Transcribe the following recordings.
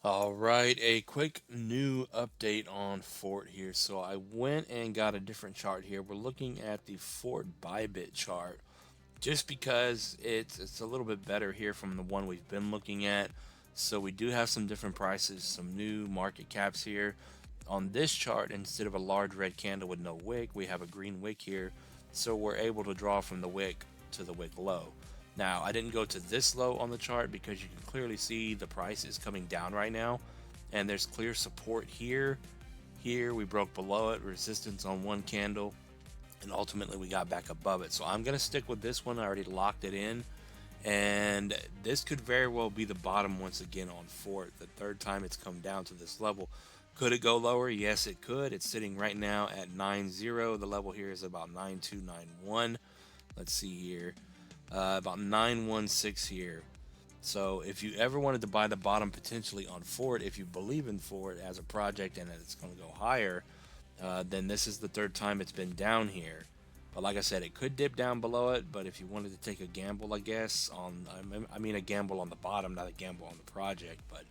All right, a quick new update on Fort here. So I went and got a different chart here. We're looking at the Fort Bybit chart just because it's a little bit better here from the one we've been looking at. So we do have some different prices, some new market caps here. On this chart, instead of a large red candle with no wick, we have a green wick here. So we're able to draw from the wick to the wick low. Now, I didn't go to this low on the chart because you can clearly see the price is coming down right now. And there's clear support here. Here, we broke below it, resistance on one candle, and ultimately we got back above it. So I'm going to stick with this one. I already locked it in. And this could very well be the bottom once again on Fort. The third time it's come down to this level. Could it go lower? Yes, it could. It's sitting right now at 9.0. The level here is about 9.291. Let's see here. About 9.16 here. So if you ever wanted to buy the bottom potentially on Fort, if you believe in Fort as a project and that it's going to go higher, then this is the third time it's been down here. But like I said, it could dip down below it. But if you wanted to take a gamble, I guess, I mean a gamble on the bottom, not a gamble on the project. But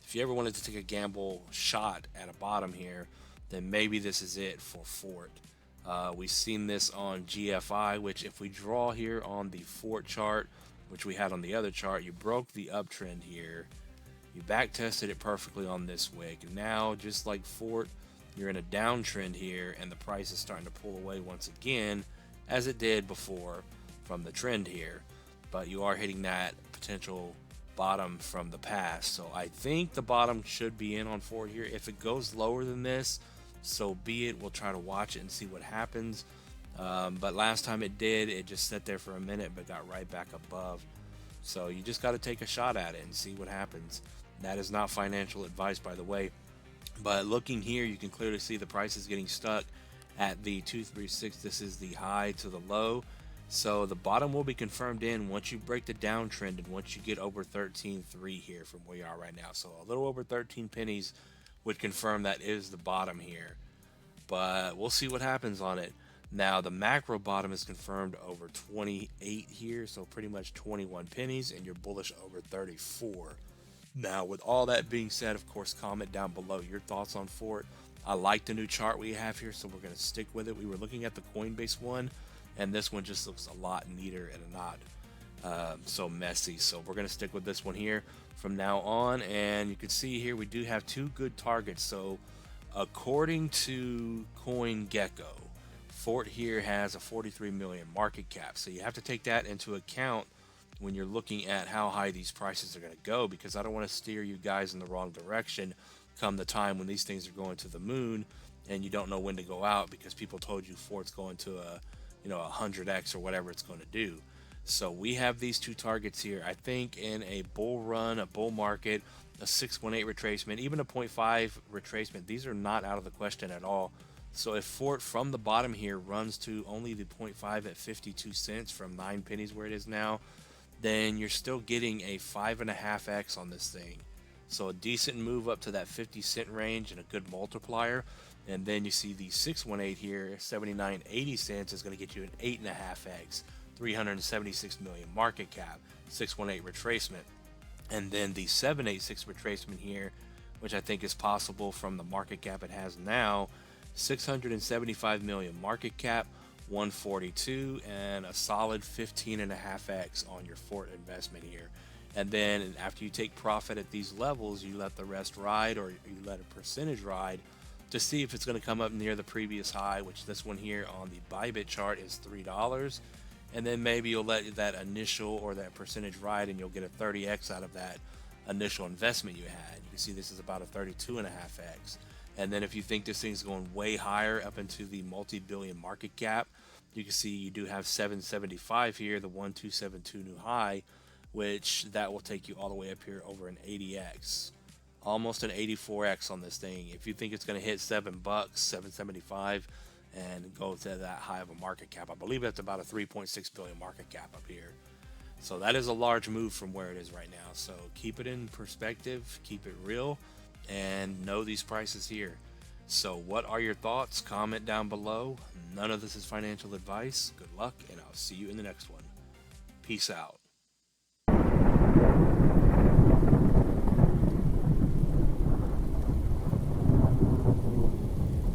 if you ever wanted to take a gamble shot at a bottom here, then maybe this is it for Fort. We've seen this on GFI, which if we draw here on the Fort chart, which we had on the other chart, you broke the uptrend here. You back tested it perfectly on this wick. Now, just like Fort, you're in a downtrend here, and the price is starting to pull away once again, as it did before from the trend here. But you are hitting that potential bottom from the past. So I think the bottom should be in on Fort here. If it goes lower than this, so be it. We'll try to watch it and see what happens. But last time it did, it just sat there for a minute but got right back above. So you just got to take a shot at it and see what happens. That is not financial advice, by the way. But looking here, you can clearly see the price is getting stuck at the 236. This is the high to the low. So the bottom will be confirmed in once you break the downtrend and once you get over 13.3 here from where you are right now. So a little over 13 pennies would confirm that is the bottom here. But we'll see what happens on it. Now the macro bottom is confirmed over 28 here, so pretty much 21 pennies, and you're bullish over 34. Now, with all that being said, of course, comment down below your thoughts on Fort. I like the new chart we have here, so we're going to stick with it. We were looking at the Coinbase one, and this one just looks a lot neater and not so messy. So we're going to stick with this one here from now on. And you can see here we do have two good targets. So according to CoinGecko, Fort here has a 43 million market cap. So you have to take that into account when you're looking at how high these prices are going to go, because I don't want to steer you guys in the wrong direction come the time when these things are going to the moon and you don't know when to go out because people told you Fort's going to a 100x or whatever it's going to do. So we have these two targets here. I think in a bull run, a bull market, a 618 retracement, even a .5 retracement, these are not out of the question at all. So if Fort from the bottom here runs to only the .5 at 52 cents from 9 pennies where it is now, then you're still getting a 5.5x on this thing. So a decent move up to that 50-cent range and a good multiplier. And then you see the 618 here, 79.80 cents is going to get you an 8.5x, 376 million market cap, 618 retracement. And then the 786 retracement here, which I think is possible from the market cap it has now, 675 million market cap, 142, and a solid 15.5x on your Fort investment here. And then after you take profit at these levels, you let the rest ride, or you let a percentage ride to see if it's going to come up near the previous high, which this one here on the Bybit chart is $3. And then maybe you'll let that initial or that percentage ride and you'll get a 30x out of that initial investment you had. You can see this is about a 32.5x. And then if you think this thing's going way higher up into the multi-billion market cap, you can see you do have 775 here, the 1272 new high, which that will take you all the way up here over an 80x, almost an 84x on this thing. If you think it's going to hit $7, 775, and go to that high of a market cap, I believe that's about a 3.6 billion market cap up here. So that is a large move from where it is right now. So keep it in perspective, keep it real, and know these prices here. So what are your thoughts? Comment down below. None of this is financial advice. Good luck, and I'll see you in the next one. Peace out.